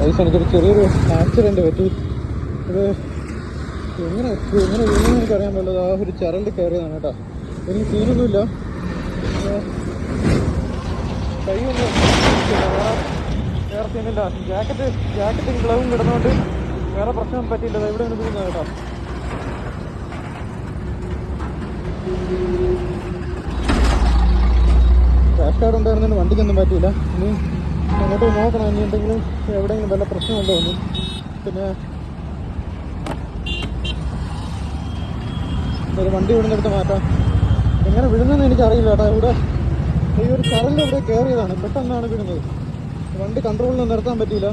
Guys എനിക്കൊരു ചെറിയൊരു accident പറ്റി. ഇത് എങ്ങനെ എനിക്കറിയാൻ പറ്റുള്ളത്. ആ ഒരു ചരലിൽ കയറിയതാണ് കേട്ടോ. എനിക്ക് സീനൊന്നുമില്ല, കൈയൊന്നും വേറെ സീനില്ല. ജാക്കറ്റും ഗ്ലൗവും കിടന്നുകൊണ്ട് വേറെ പ്രശ്നം പറ്റിയില്ല. എവിടെയാണ് വീഴുന്നത് കേട്ടോ. ക്രാഷ് കാർഡ് ഉണ്ടായിരുന്നതിന് വണ്ടിക്കൊന്നും പറ്റിയില്ല. ഇനി അങ്ങോട്ട് നോക്കണം, ഇനി എന്തെങ്കിലും എവിടെയെങ്കിലും വല്ല പ്രശ്നമുണ്ടോ എന്ന്. പിന്നെ ഒരു വണ്ടി വിടുന്നെടുത്ത് മാറ്റാം. എങ്ങനെ വിടുന്നതെന്ന് എനിക്കറിയില്ല കേട്ടോ. ഇവിടെ ഈ ഒരു ചരലിൽ ഇവിടെ കയറിയതാണ്, പെട്ടെന്നാണ് വിടുന്നത്. വണ്ടി കൺട്രോളിൽ നിർത്താൻ പറ്റിയില്ല.